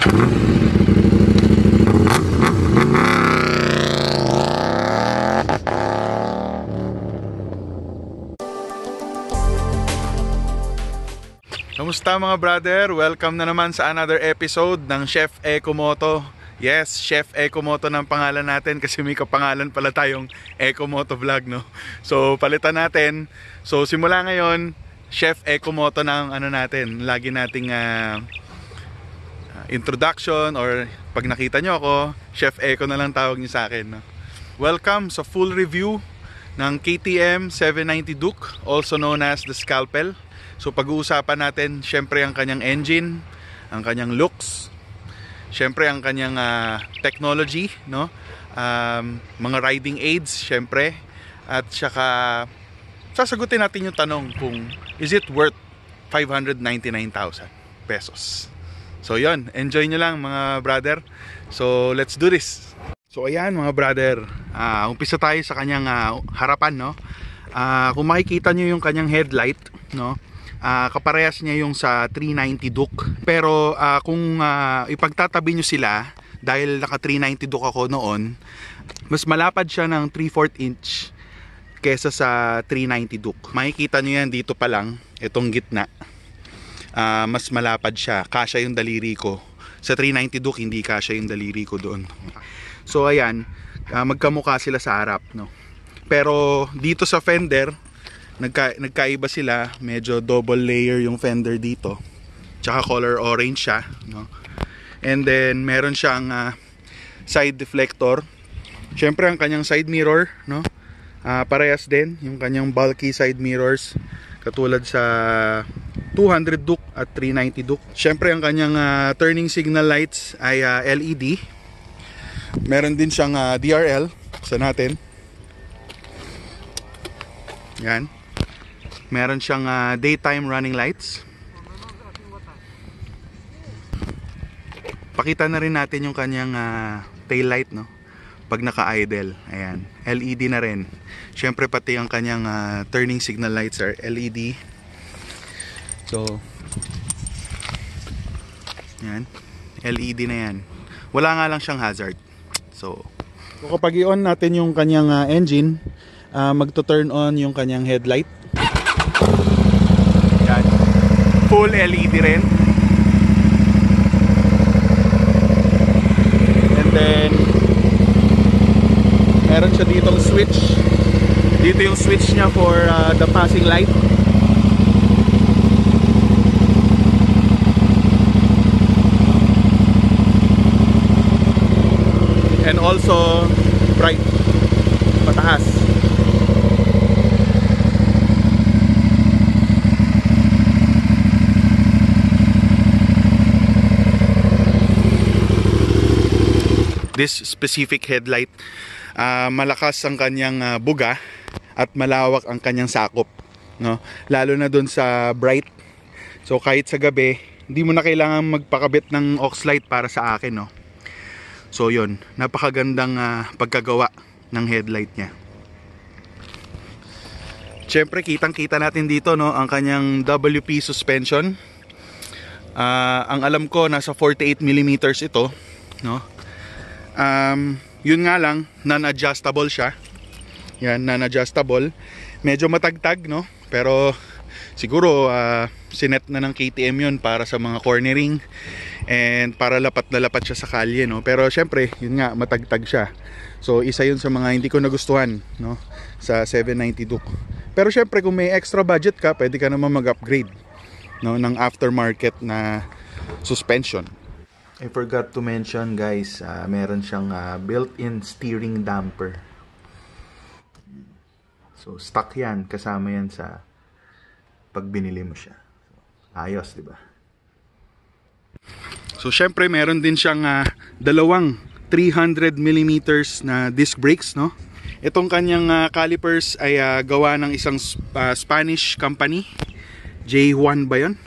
Kamusta mga brother? Welcome na naman sa another episode ng Chef Ecomoto. Yes, Chef Ecomoto ng pangalan natin kasi may kapangalan pala tayong Ecomoto Vlog, no? So palitan natin. So simula ngayon, Chef Ecomoto ng ano natin, lagi nating introduction, or pag nakita nyo ako, Chef Eco na lang tawag nyo sa akin, no? Welcome sa full review ng KTM 790 Duke, also known as the Scalpel. So pag-uusapan natin syempre ang kanyang engine, ang kanyang looks, syempre ang kanyang technology, no? Mga riding aids syempre, at saka sasagutin natin yung tanong kung is it worth 599,000 pesos. So yon, enjoy nyo lang mga brother. So let's do this. So ayan mga brother, umpisa tayo sa kanyang harapan, no? Kung makikita nyo yung kanyang headlight, no? Kaparehas niya yung sa 390 Duke. Pero kung ipagtatabi nyo sila, dahil naka 390 Duke ako noon, mas malapad siya ng 3/4 inch kesa sa 390 Duke. Makikita nyo yan dito pa lang, itong gitna. Mas malapad siya, kasya yung daliri ko. Sa 390 Duke hindi kasya yung daliri ko doon. So ayan, magkamukha sila sa harap, no? Pero dito sa fender, nagkaiba sila, medyo double layer yung fender dito, tsaka color orange siya, no? And then meron siyang side deflector. Syempre ang kanyang side mirror, no? Parehas din yung kanyang bulky side mirrors, katulad sa 200 Duke at 390 Duke. Syempre ang kanyang turning signal lights ay LED. Meron din siyang DRL, sa natin. Yan. Meron siyang daytime running lights. Pakita na rin natin yung kanyang tail light, no? Pag naka-idle. Ayan, LED na rin. Syempre pati ang kanyang turning signal lights are LED. So yan, LED na yan. Wala nga lang siyang hazard. So kapag i-on natin yung kanyang engine, magto-turn on yung kanyang headlight. Yan. Full LED rin. And then meron siya ditong switch. Dito yung switch niya for the passing light. And also bright, pataas. This specific headlight, malakas ang kanyang buga at malawak ang kanyang sakop, no? Lalo na dun sa bright. So kahit sa gabi, hindi mo na kailangan magpakabit ng aux light para sa akin, no? So yun, napakagandang pagkagawa ng headlight niya. Siyempre kitang kita natin dito, no, ang kanyang WP suspension. Ang alam ko nasa 48mm ito, no? Yun nga lang, non-adjustable siya. Yan, non-adjustable. Medyo matagtag, no? Pero siguro sinet na ng KTM yun para sa mga cornering and para lapat na lapat siya sa kalye, no? Pero syempre, yun nga, matagtag siya. So isa yun sa mga hindi ko nagustuhan, no, sa 790 Duke. Pero syempre kung may extra budget ka, pwede ka naman mag-upgrade, no, ng aftermarket na suspension. I forgot to mention guys, meron siyang built-in steering damper. So stock yan, kasama yan sa pag binili mo siya. Ayos, di ba? So syempre meron din siyang dalawang 300mm na disc brakes, no? Itong kanyang calipers ay gawa ng isang Spanish company, J1 ba yun?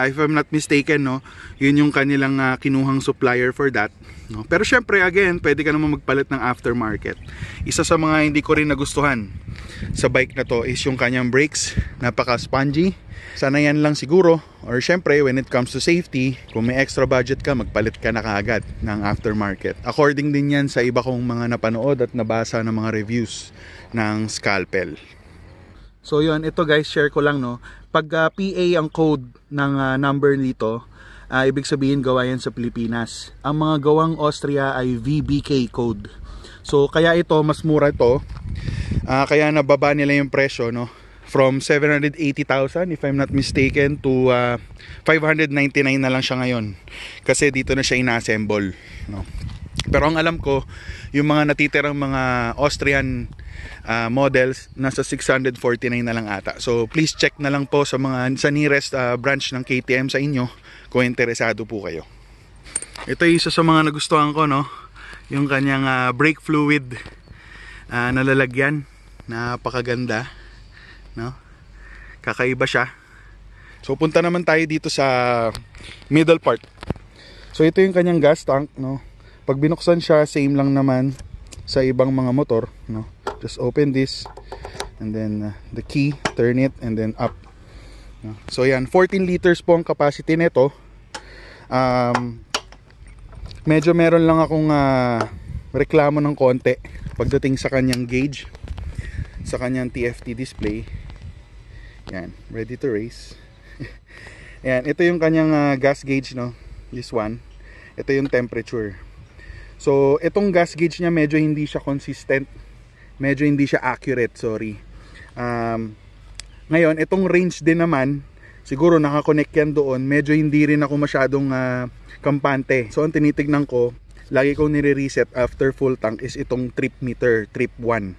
If I'm not mistaken, no, yun yung kanilang kinuhang supplier for that, no? Pero syempre again, pwede ka naman magpalit ng aftermarket. Isa sa mga hindi ko rin nagustuhan sa bike na to is yung kanyang brakes, napaka spongy. Sana yan lang siguro, or syempre when it comes to safety, kung may extra budget ka, magpalit ka na kaagad ng aftermarket. According din yan sa iba kong mga napanood at nabasa ng mga reviews ng Scalpel. So yun, ito guys, share ko lang, no. Pag PA ang code ng number nito, ibig sabihin gawa yan sa Pilipinas. Ang mga gawang Austria ay VBK code. So kaya ito, mas mura ito. Kaya nababa nila yung presyo, no, from 780,000 if I'm not mistaken to 599 na lang siya ngayon. Kasi dito na siya ina-assemble, no. Pero ang alam ko, yung mga natitirang mga Austrian models nasa 649 na lang ata. So please check na lang po sa nearest branch ng KTM sa inyo kung interesado po kayo. Ito yung isa sa mga nagustuhan ko, no, yung kanyang brake fluid na lalagyan. Napakaganda, no? Kakaiba siya. So punta naman tayo dito sa middle part. So ito yung kanyang gas tank, no. Pag binuksan siya, same lang naman sa ibang mga motor, no. Just open this and then the key, turn it and then up, no? So yan, 14 liters po ang capacity nito. Medyo meron lang akong reklamo ng konti pagdating sa kanyang gauge, sa kanyang TFT display. Yan, ready to race. Yan, ito yung kanyang gas gauge, no. This one, ito yung temperature. So itong gas gauge niya medyo hindi siya consistent, medyo hindi siya accurate, sorry. Ngayon itong range din naman, siguro nakakonect yan doon, medyo hindi rin ako masyadong kampante. So ang tinitignan ko, lagi kong nire-reset after full tank is itong trip meter, trip 1.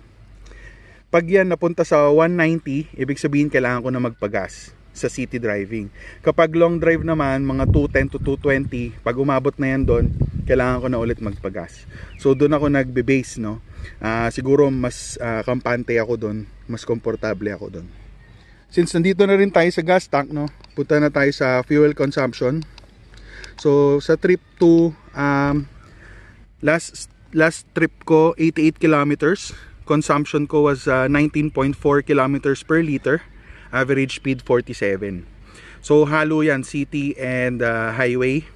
Pag yan napunta sa 190, ibig sabihin kailangan ko na magpagas sa city driving. Kapag long drive naman, mga 210 to 220, pag umabot na yan doon, kailangan ko na ulit magpagas. So doon ako nagbe-base, no. Siguro mas kampante ako doon, mas komportable ako doon. Since nandito na rin tayo sa gas tank, no, punta na tayo sa fuel consumption. So sa trip 2, last trip ko 88 kilometers. Consumption ko was 19.4 kilometers per liter. Average speed 47. So halo yan, city and highway.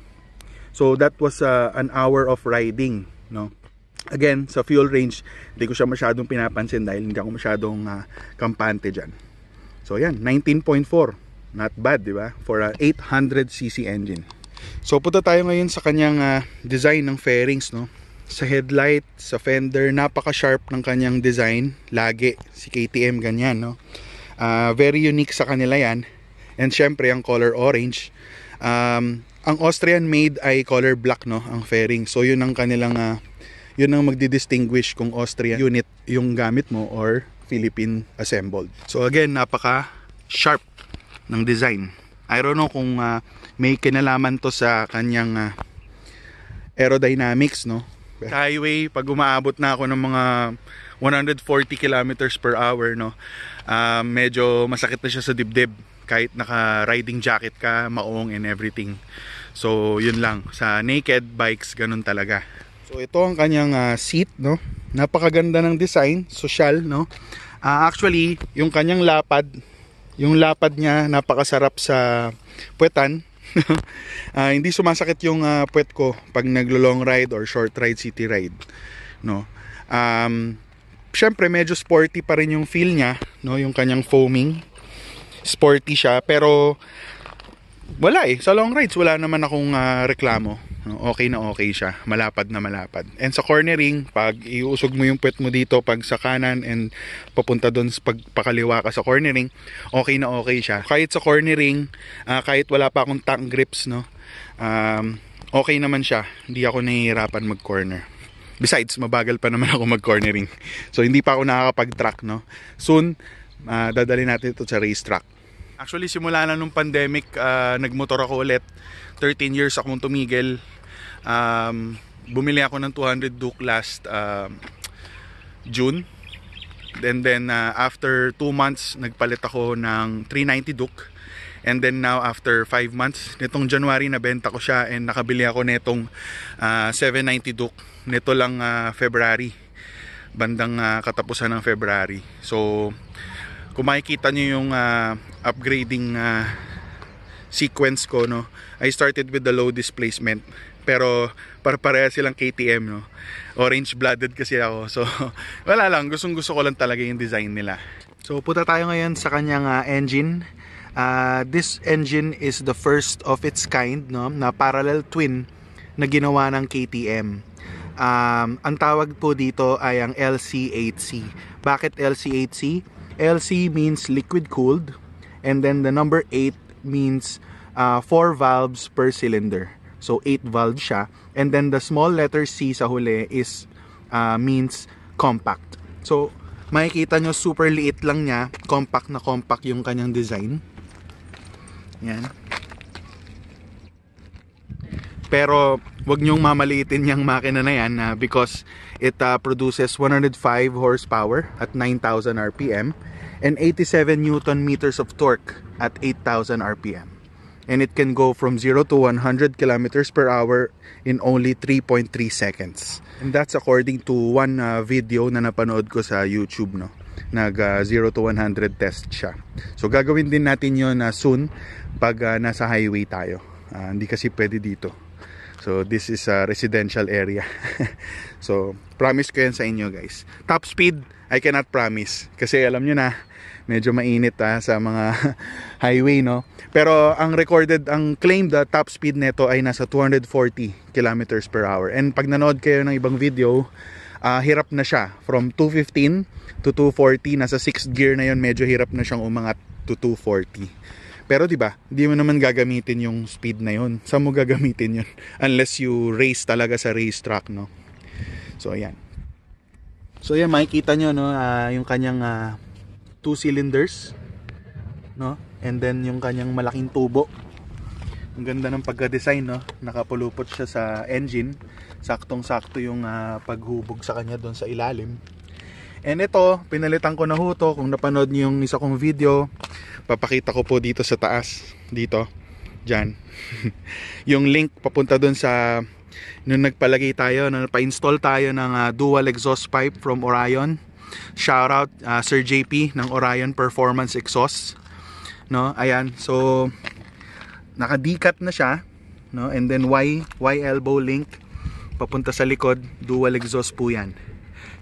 So that was an hour of riding, no. Again, sa fuel range, hindi ko siya masyadong pinapansin dahil hindi ako masyadong kampante dyan. So yan, 19.4. Not bad, di ba? For a 800cc engine. So punta tayo ngayon sa kanyang design ng fairings, no. Sa headlight, sa fender, napaka-sharp ng kanyang design. Lagi, si KTM ganyan, no. Very unique sa kanila yan. And syempre, ang color orange. Ang Austrian made ay color black, no, ang fairing. So yun ang kanilang yun ang magdi-distinguish kung Austrian unit yung gamit mo or Philippine assembled. So again, napaka-sharp ng design. I don't know kung may kinalaman to sa kanyang aerodynamics, no. Highway, pag umaabot na ako ng mga 140 kilometers per hour, no, medyo masakit na siya sa dibdib kahit naka riding jacket ka, maong and everything. So yun lang, sa naked bikes ganun talaga. So ito ang kanyang seat, no. Napakaganda ng design, social, no. Actually yung kanyang lapad, yung lapad niya napakasarap sa puwetan. Hindi sumasakit yung puwet ko pag naglo-long ride or short ride, city ride, no. Syempre medyo sporty pa rin yung feel niya, no, yung kanyang foaming. Sporty siya, pero wala sa long rides wala naman akong reklamo. Okay na okay siya, malapad na malapad. And sa cornering, pag iusog mo yung puwet mo dito pag sa kanan and papunta doon pag pakaliwa ka sa cornering, okay na okay siya. Kahit sa cornering, kahit wala pa akong tank grips, no, okay naman siya. Hindi ako nahihirapan mag-corner. Besides, mabagal pa naman ako mag-cornering. So hindi pa ako nakakapag-track, no. Soon, dadali natin ito sa racetrack. Actually, simula na nung pandemic, nagmotor ako ulit. 13 years akong tumigil. Bumili ako ng 200 Duke last June. Then after 2 months, nagpalit ako ng 390 Duke. And then now after 5 months, nitong January nabenta ko siya and nakabili ako nitong 790 Duke. Nito lang February, bandang katapusan ng February. So kung makikita nyo yung upgrading sequence ko, no, I started with the low displacement. Pero para-pareha silang KTM, no. Orange blooded kasi ako. So wala lang, gustong-gusto ko lang talaga yung design nila. So punta tayo ngayon sa kanyang engine. This engine is the first of its kind, no, na parallel twin na ginawa ng KTM. Ang tawag po dito ay ang LC8C. Bakit LC8C? LC means liquid cooled, and then the number 8 means 4 valves per cylinder. So 8 valves siya, and then the small letter C sa huli is means compact. So makikita nyo super liit lang niya, compact na compact yung kanyang design. Yan. Pero wag nyong mamaliitin yung makina na yan because it produces 105 horsepower at 9,000 RPM and 87 Newton meters of torque at 8,000 RPM. And it can go from 0 to 100 kilometers per hour in only 3.3 seconds. And that's according to one video na napanood ko sa YouTube, no. Nag 0 to 100 test siya. So gagawin din natin yun soon pag nasa highway tayo. Hindi kasi pwede dito. So this is a residential area. So promise ko yan sa inyo, guys. Top speed, I cannot promise. Kasi alam nyo na, medyo mainit sa mga highway, no. Pero ang recorded, ang claimed top speed nito ay nasa 240 kilometers per hour. And pag nanood kayo ng ibang video, hirap na siya. From 215 to 240, nasa 6th gear na yon, medyo hirap na siyang umangat to 240. Pero diba, hindi mo naman gagamitin yung speed na yon. Saan mo gagamitin yun? Unless you race talaga sa racetrack, no. So ayan. So ayan, makikita nyo, no, yung kanyang 2 cylinders, no? And then yung kanyang malaking tubo. Ang ganda ng pagka-design, no? Nakapulupot siya sa engine. Saktong-sakto yung paghubog sa kanya doon sa ilalim. And ito, pinalitan ko na ho to. Kung napanood niyo yung isa kong video, papakita ko po dito sa taas. Dito. Diyan. Yung link papunta doon sa nung nagpalagay tayo, nung pa-install tayo ng dual exhaust pipe from Orion. Shoutout Sir JP ng Orion Performance Exhaust, no. Ayan, so naka-decat na siya, no, and then Y elbow link papunta sa likod, dual exhaust po yan.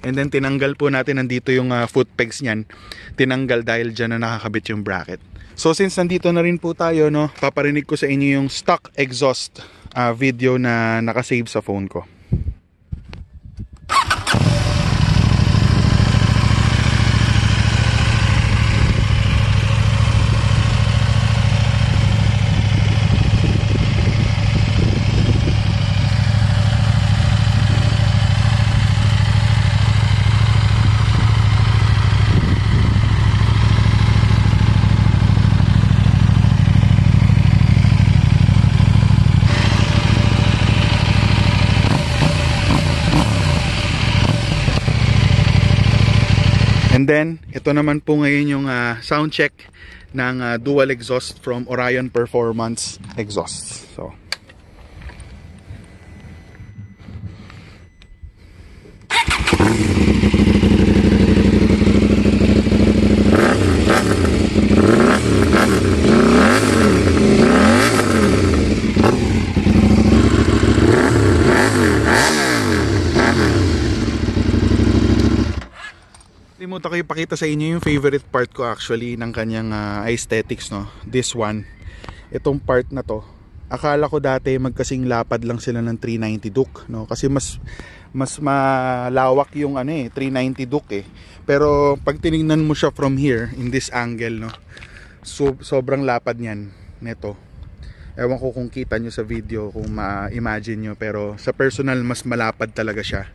And then tinanggal po natin, nandito yung foot pegs niyan, tinanggal dahil dyan na nakakabit yung bracket. So since nandito na rin po tayo, no, paparinig ko sa inyo yung stock exhaust video na nakasave sa phone ko. And then, ito naman po ngayon yung sound check ng dual exhaust from Orion Performance Exhaust. So, limutan ko ipakita sa inyo yung favorite part ko actually ng kanyang aesthetics, no. This one, itong part na to, akala ko dati magkasing lapad lang sila ng 390 Duke, no, kasi mas malawak yung 390 Duke pero pag tinignan mo siya from here in this angle, no, sobrang lapad niyan neto. Ewan ko kung kita nyo sa video, kung ma-imagine nyo, pero sa personal mas malapad talaga siya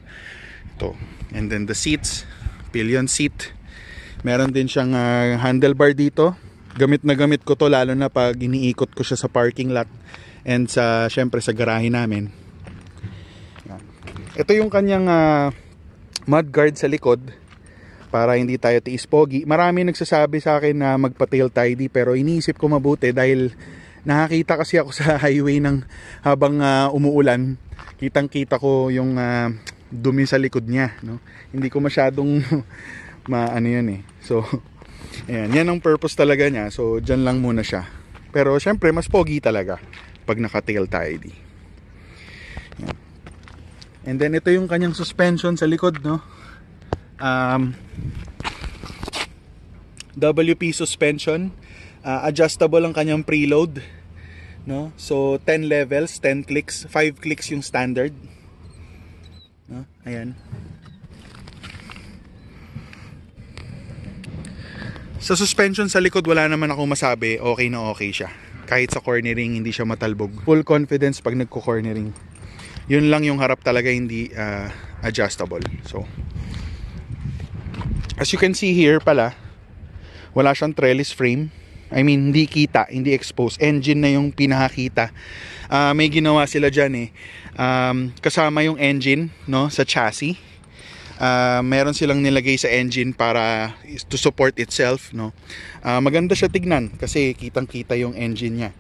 ito. And then the seats, pillion seat, meron din siyang handlebar dito. Gamit na gamit ko to lalo na pag iniikot ko siya sa parking lot and sa syempre sa garahe namin. Yan. Ito yung kanyang mud guard sa likod. para hindi tayo tiis pogi. Marami nagsasabi sa akin na magpa-tail tidy, pero iniisip ko mabuti dahil nakakita kasi ako sa highway ng habang umuulan. Kitang-kita ko yung dumi sa likod niya, no? Hindi ko masyadong maano yun eh. So, ayan, yan ang purpose talaga niya. So, dyan lang muna siya. Pero syempre, mas pogi talaga pag naka-tail tidy. Yan. And then, ito yung kanyang suspension sa likod, no? WP suspension. Adjustable ang kanyang preload, no? So 10 levels, 10 clicks, 5 clicks yung standard, no? Ayan. Sa suspension sa likod wala naman akong masabi, okay na okay siya. Kahit sa cornering hindi siya matalbog. Full confidence pag nagko-cornering. Yun lang yung harap talaga hindi adjustable. So as you can see here pala, wala siyang trellis frame. I mean, hindi kita, hindi exposed. Engine na yung pinakakita. May ginawa sila dyan eh. Kasama yung engine, no, sa chassis. Meron silang nilagay sa engine para to support itself, no. Maganda siya tignan kasi kitang-kita yung engine niya.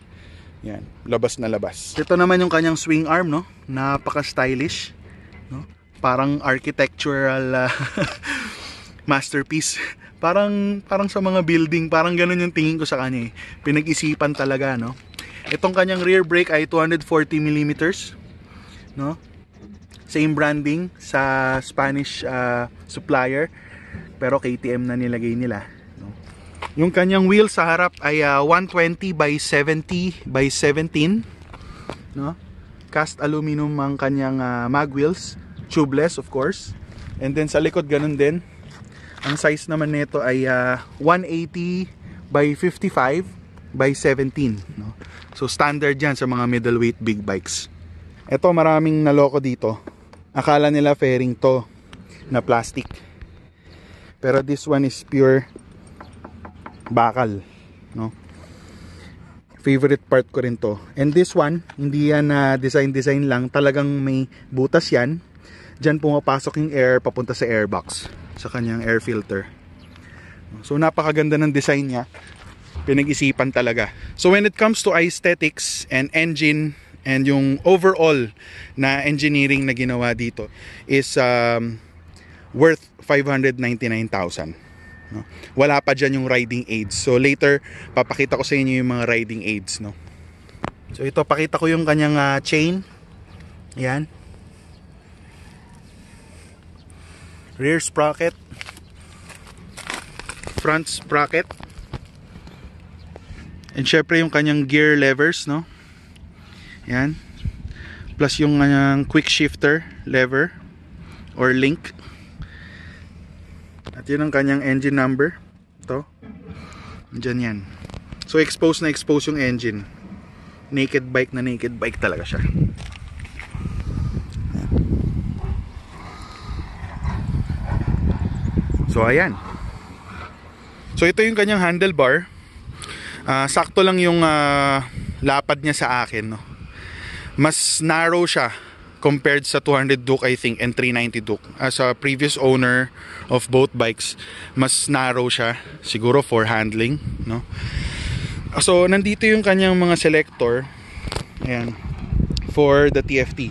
Yan, labas na labas. Ito naman yung kanyang swing arm, no. Napaka-stylish, no. Parang architectural masterpiece. Parang sa mga building, parang ganun yung tingin ko sa kanya eh. Pinag-isipan talaga, no. Itong kanyang rear brake ay 240mm, no. Same branding sa Spanish supplier, pero KTM na nilagay nila, no? Yung kanyang wheel sa harap ay 120 by 70 by 17, no. Cast aluminum ang kanyang mag wheels, tubeless of course. And then sa likod ganun din. Ang size naman nito ay 180 by 55 by 17, no? So standard yan sa mga middleweight big bikes. Ito maraming naloko dito. Akala nila fairing to na plastic. Pero this one is pure bakal, no? Favorite part ko rin to. And this one, hindi yan design lang. Talagang may butas yan. Diyan pumapasok yung air papunta sa airbox, sa kanyang air filter. So napakaganda ng design niya. Pinag-isipan talaga. So when it comes to aesthetics and engine and yung overall na engineering na ginawa dito is worth 599,000. No? Wala pa dyan yung riding aids. So later papakita ko sa inyo yung mga riding aids, no? So ito pakita ko yung kanyang chain. Yan. Rear sprocket, front sprocket, and syempre yung kanyang gear levers, no? Yan. Plus yung kanyang quick shifter lever or link. At yun ang kanyang engine number. Ito. Diyan yan. So expose na expose yung engine. Naked bike na naked bike talaga siya. So ayan. So ito yung kanyang handlebar. Sakto lang yung lapad niya sa akin, no? Mas narrow siya compared sa 200 Duke I think and 390 Duke. As a previous owner of both bikes, mas narrow siya, siguro for handling, no? So nandito yung kanyang mga selector. Ayan. For the TFT.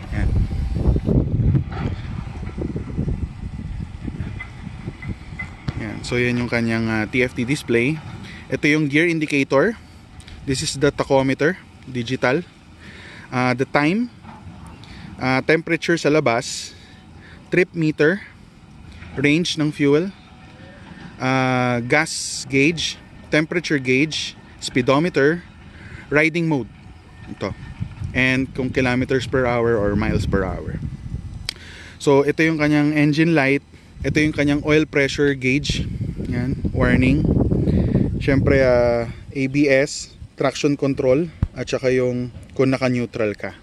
Ayan. So yan yung kanyang TFT display. Ito yung gear indicator. This is the tachometer, digital. The time, temperature sa labas, trip meter, range ng fuel, gas gauge, temperature gauge, speedometer, riding mode. Ito. And kung kilometers per hour or miles per hour. So ito yung kanyang engine light. Ito yung kanyang oil pressure gauge. Yan, warning. Syempre ABS, traction control, at saka yung kung naka-neutral ka.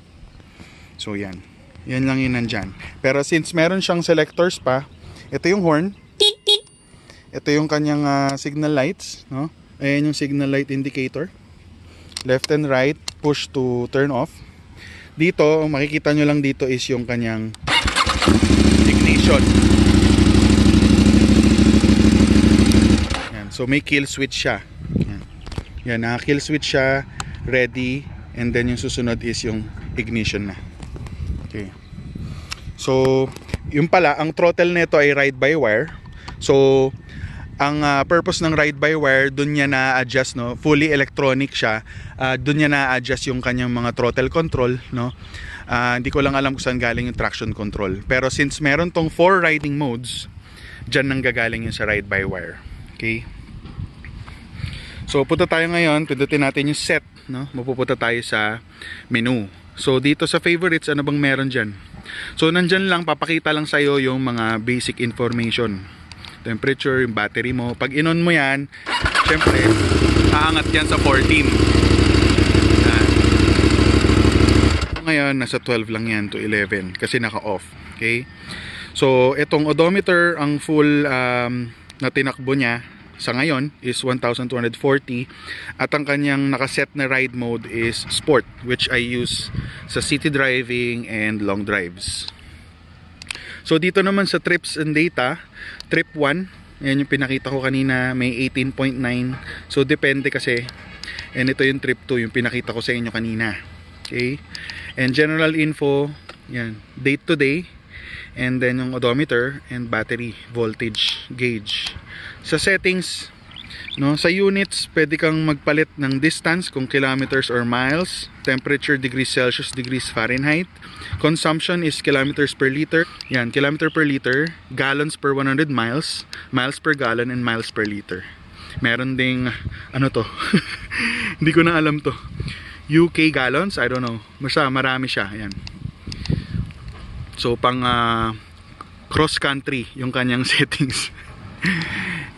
So yan. Yan lang yun nandyan. Pero since meron siyang selectors pa, ito yung horn. Ito yung kanyang signal lights, no? Ayan yung signal light indicator. Left and right, push to turn off. Dito, makikita nyo lang dito is yung kanyang ignition. So may kill switch siya. Yan. Yan, naka-kill switch siya, ready, and then yung susunod is yung ignition na. Okay. So, yung pala, ang throttle nito ay ride-by-wire. So, ang purpose ng ride-by-wire, dun niya na-adjust, no? Fully electronic siya. Dun niya na-adjust yung kanyang mga throttle control, no? Hindi ko lang alam kung saan galing yung traction control. Pero since meron tong 4 riding modes, dyan nang gagaling yung sa ride-by-wire. Okay? So, punta tayo ngayon. Pindutin natin yung set, no? Mapupunta tayo sa menu. So, dito sa favorites, ano bang meron dyan? So, nandyan lang, papakita lang sa'yo yung mga basic information. Temperature, yung battery mo. Pag in-on mo yan, syempre, aangat yan sa 14. Ngayon, nasa 12 lang yan to 11 kasi naka-off. Okay? So, itong odometer, ang full na tinakbo niya sa ngayon is 1,240 at ang kanyang nakaset na ride mode is Sport, which I use sa city driving and long drives. So dito naman sa trips and data, trip 1, yan yung pinakita ko kanina, may 18.9. So depende kasi, and ito yung trip 2, yung pinakita ko sa inyo kanina. Okay? And general info, yan, date to day, and then yung odometer and battery voltage gauge. Sa settings, no, sa units, pwede kang magpalit ng distance kung kilometers or miles, temperature degrees Celsius, degrees Fahrenheit. Consumption is kilometers per liter. Yan, kilometer per liter, gallons per 100 miles, miles per gallon, and miles per liter. Meron ding, ano to? Hindi ko na alam to. UK gallons, I don't know. Basta marami siya, yan. So, pang cross country yung kanyang settings.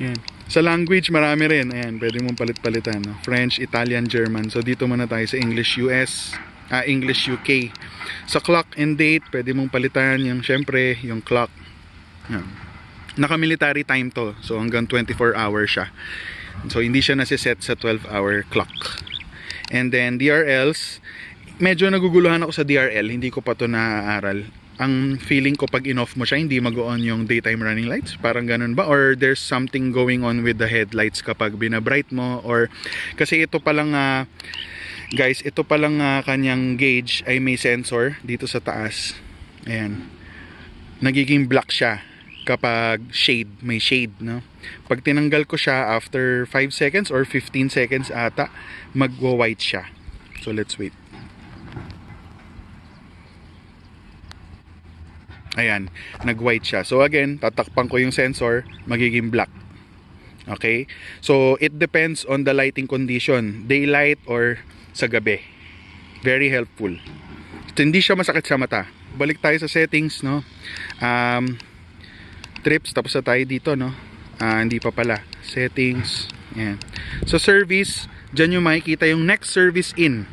Yan. Sa language, marami rin. Ayan, pwede mong palit-palitan. No? French, Italian, German. So, dito muna tayo sa English US, English UK. Sa clock and date, pwede mong palitan yung, syempre, yung clock. Yan. Naka-military time to. So, hanggang 24 hours siya. So, hindi siya nasiset sa 12-hour clock. And then, DRLs, medyo naguguluhan ako sa DRL. Hindi ko pa to naaaral. Ang feeling ko pag in-off mo siya, hindi mag-on yung daytime running lights. Parang ganun ba? Or there's something going on with the headlights kapag binabright mo? Or kasi ito palang, guys, ito palang kanyang gauge ay may sensor dito sa taas. Ayan. Nagiging black siya kapag shade, may shade, no? Pag tinanggal ko siya after 5 seconds or 15 seconds ata, magwa-white siya. So let's wait. Ayan, nag-white siya. So again, tatakpan ko yung sensor, magiging black. Okay? So it depends on the lighting condition, daylight or sa gabi. Very helpful. So, hindi siya masakit sa mata. Balik tayo sa settings, no? Trips, tapos na tayo dito, no? Hindi pa pala. Settings. Ayan. So service, dyan yung makikita yung next service in.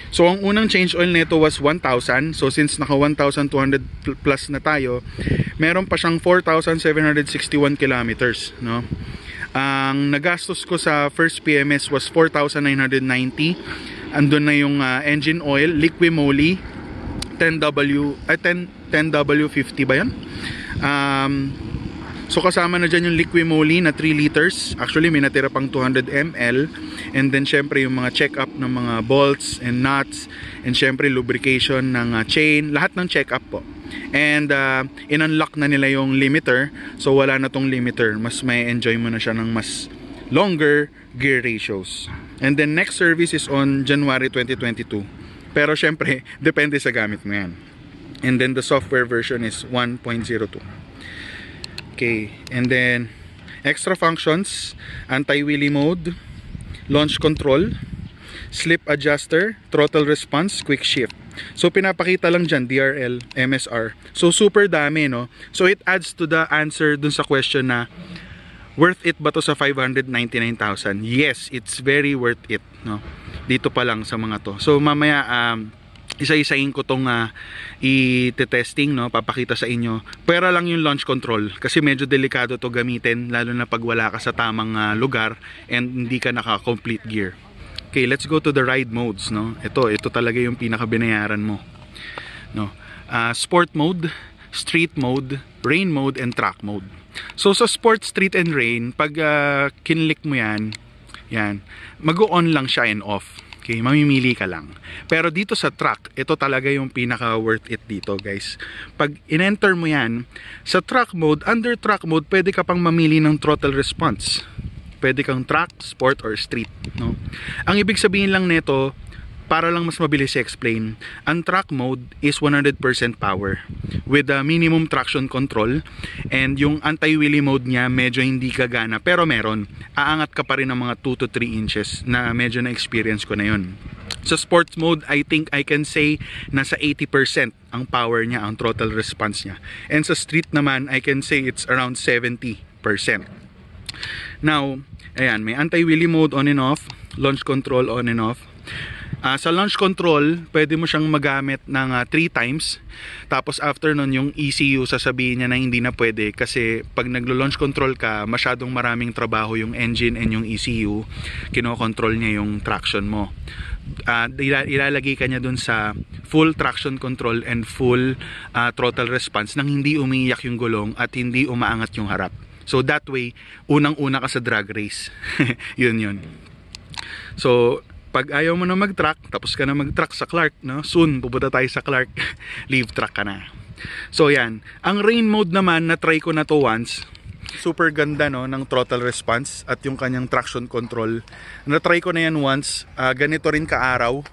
So, ang unang change oil nito was 1,000. So, since naka 1,200 plus na tayo, meron pa siyang 4,761 kilometers, no? Ang nagastos ko sa first PMS was 4,990. Andun na yung engine oil, Liqui-Moly, 10W50 ba yan? So kasama na dyan yung Liqui-Moly na 3 liters. Actually may natira pang 200 ml. And then syempre yung mga check-up ng mga bolts and nuts. And syempre lubrication ng chain. Lahat ng check-up po. And in-unlock na nila yung limiter. So wala na tong limiter. Mas may enjoy mo na siya ng mas longer gear ratios. And then next service is on January 2022. Pero syempre depende sa gamit mo yan. And then the software version is 1.02. Okay, and then extra functions, anti-wheelie mode, launch control, slip adjuster, throttle response, quick shift. So pinapakita lang dyan, DRL, MSR. So super dami, no? So it adds to the answer dun sa question na worth it ba to sa 599,000? Yes, it's very worth it, no? Dito pa lang sa mga to. So mamaya isa-isahin ko tong i-testing, no? Papakita sa inyo. Pero lang yung launch control kasi medyo delikado to gamitin lalo na pag wala ka sa tamang lugar and hindi ka naka-complete gear. Okay, let's go to the ride modes, no? Ito talaga yung pinaka-binayaran mo, no? Sport mode, street mode, rain mode, and track mode. So sa sport, street, and rain, pag kinlik mo yan, mag-on lang siya and off. Okay, mamimili ka lang. Pero dito sa track, ito talaga yung pinaka worth it dito, guys. Pag in-enter mo yan, sa track mode, under track mode, pwede ka pang mamili ng throttle response. Pwede kang track, sport, or street, no? Ang ibig sabihin lang nito, para lang mas mabilis i-explain, ang track mode is 100% power with a minimum traction control, and yung anti-wheelie mode niya medyo hindi gagana, pero meron. Aangat ka pa rin ng mga 2 to 3 inches na medyo na-experience ko na yun. Sa sports mode, I think I can say nasa 80% ang power niya, ang throttle response niya. And sa street naman, I can say it's around 70%. Now, ayan, may anti-wheelie mode on and off, launch control on and off. Sa launch control, pwede mo siyang magamit ng 3 times. Tapos after nun, yung ECU, sasabihin niya na hindi na pwede. Kasi pag naglo-launch control ka, masyadong maraming trabaho yung engine and yung ECU. Kino-control niya yung traction mo. Ilalagay ka niya dun sa full traction control and full throttle response nang hindi umiiyak yung gulong at hindi umaangat yung harap. So that way, unang-una ka sa drag race. Yun. So, pag ayaw mo na mag-track, tapos ka na mag-track sa Clark, no? Soon, pupunta tayo sa Clark, leave track ka na. So yan, ang rain mode naman, na-try ko na to once. Super ganda, no, ng throttle response at yung kanyang traction control. Na-try ko na yan once, ganito rin ka-araw.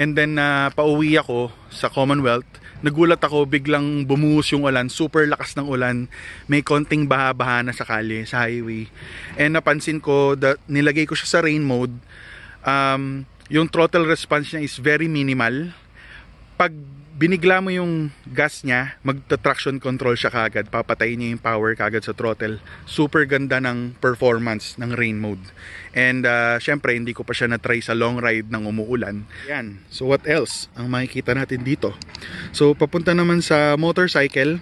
And then, pauwi ako sa Commonwealth. Nagulat ako, biglang bumuhos yung ulan, super lakas ng ulan. May konting baha-baha na sa kalye, sa highway. And napansin ko, nilagay ko siya sa rain mode. Yung throttle response niya is very minimal. Pag binigla mo yung gas niya, magta-traction control siya kagad, papatayin niya yung power kagad sa throttle. Super ganda ng performance ng rain mode. And syempre hindi ko pa siya na-try sa long ride ng umuulan. Yan. So what else ang makikita natin dito? So papunta naman sa motorcycle.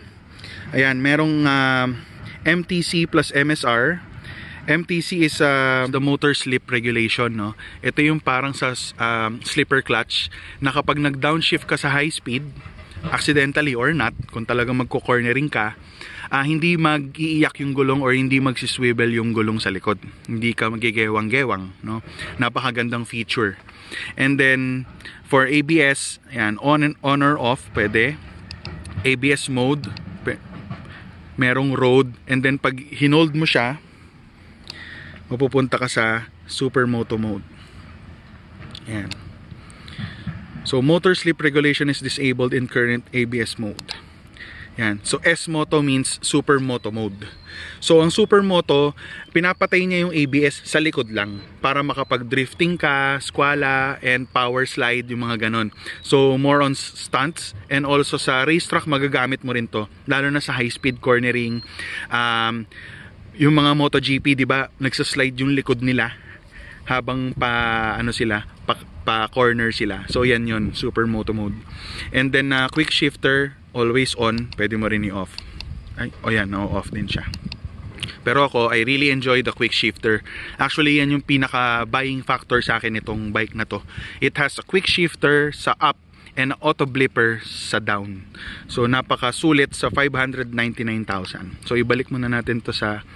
Ayan, merong MTC plus MSR. MTC is the motor slip regulation, no? Ito yung parang sa slipper clutch na kapag nag-downshift ka sa high speed, accidentally or not, kung talagang magko-cornering ka, hindi mag-iiyak yung gulong or hindi magsiswivel yung gulong sa likod. Hindi ka magigewang-gewang, no? Napakagandang feature. And then for ABS, ayan, on or off, pwede. ABS mode, merong road, and then pag hinold mo siya, mapupunta ka sa super moto mode. Ayan. So motor slip regulation is disabled in current ABS mode. Ayan. So S moto means super moto mode. So ang super moto, pinapatay niya yung ABS sa likod lang para makapag-drifting ka, squala, and power slide, yung mga ganon. So more on stunts, and also sa racetrack magagamit mo rin to, lalo na sa high speed cornering. Yung mga MotoGP, di ba, nagsaslide yung likod nila habang pa corner sila. So yan yun, super moto mode. And then quick shifter, always on, pwede mo rin i-off. Ay, yan, off din siya. Pero ako, I really enjoy the quick shifter. Actually, yan yung pinaka buying factor sa akin itong bike na to. It has a quick shifter sa up and auto blipper sa down. So napakasulit sa 599,000. So ibalik muna natin to sa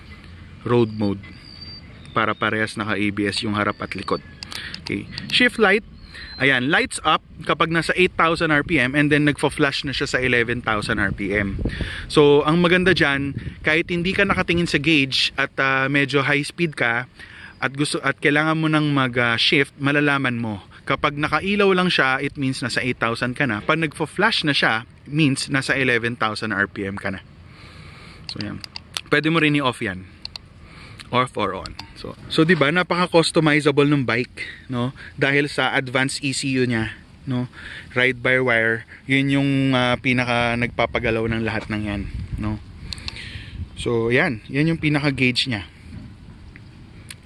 road mode para parehas naka ABS yung harap at likod. Okay, shift light, ayan, lights up kapag nasa 8,000 RPM, and then nagfa-flash na siya sa 11,000 RPM. So ang maganda dyan, kahit hindi ka nakatingin sa gauge at medyo high speed ka at kailangan mo nang mag-shift, malalaman mo. Kapag nakailaw lang siya, it means nasa 8,000 ka na. Pag nagfa-flash na siya, means nasa 11,000 RPM ka na. So yan, pwede mo rin i-off yan, off or on. So 'di ba, napaka-customizable ng bike, no? Dahil sa advanced ECU niya, no? Ride by wire, 'yun yung pinaka nagpapagalaw ng lahat ng 'yan, no? So 'yan yung pinaka gauge niya.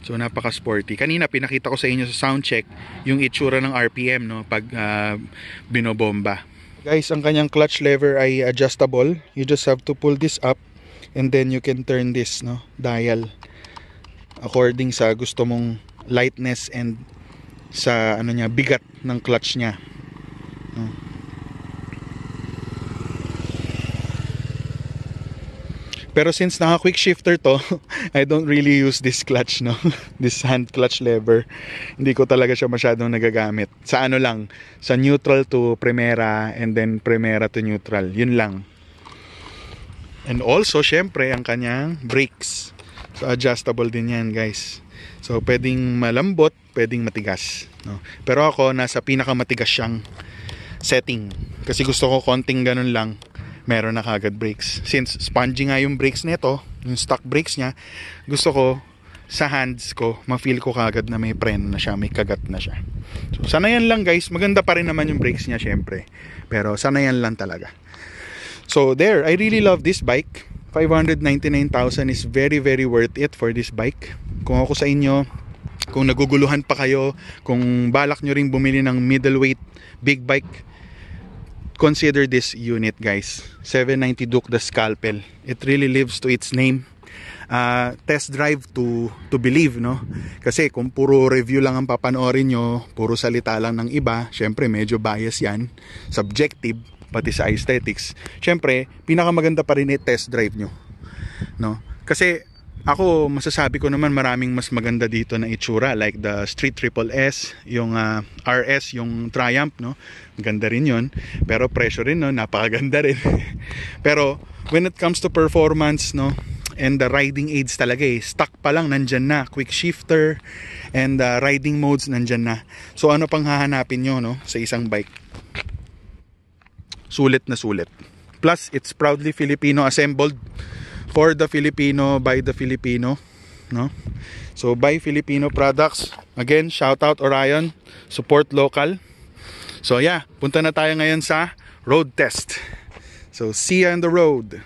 So napaka-sporty. Kanina pinakita ko sa inyo sa sound check yung itsura ng RPM, no, pag binobomba. Guys, ang kanyang clutch lever ay adjustable. You just have to pull this up and then you can turn this, no, dial according sa gusto mong lightness and sa bigat ng clutch niya. Pero since naka quick shifter to, I don't really use this clutch, no? This hand clutch lever. Hindi ko talaga siya masyadong nagagamit. Sa ano lang, sa neutral to primera and then primera to neutral. Yun lang. And also, syempre, ang kanyang brakes. So adjustable din yan, guys. So pwedeng malambot, pwedeng matigas, no? Pero ako nasa pinakamatigas siyang setting. Kasi gusto ko konting ganun lang, meron na kagad brakes. Since spongy nga yung brakes nito, yung stock brakes niya, gusto ko sa hands ko, ma-feel ko kagad na may preno na siya, may kagat na siya. So sanayan lang, guys. Maganda pa rin naman yung brakes niya, syempre. Pero sanayan lang talaga. So there, I really love this bike. 599,000 is very very worth it for this bike. Kung ako sa inyo, kung naguguluhan pa kayo, kung balak nyo ring bumili ng middleweight big bike, consider this unit, guys. 790 Duke the Scalpel. It really lives to its name. Test drive to believe, no? Kasi kung puro review lang ang papanoorin nyo, puro salita lang ng iba, syempre medyo bias yan, subjective, pati sa aesthetics. Syempre, pinakamaganda pa rin test drive nyo, no? Kasi ako, masasabi ko naman maraming mas maganda dito na itsura, like the Street Triple S, yung RS, yung Triumph, no? Ganda rin yun, pero presyo rin, no? Napakaganda rin. Pero when it comes to performance, no, and the riding aids talaga, stock pa lang nandyan na, quick shifter and riding modes nandyan na. So ano pang hahanapin nyo, no, sa isang bike? Sulit na sulit. Plus it's proudly Filipino assembled, for the Filipino, by the Filipino, no? So buy Filipino products. Again, shout out Orion, support local. So yeah, punta na tayo ngayon sa road test. So see you on the road.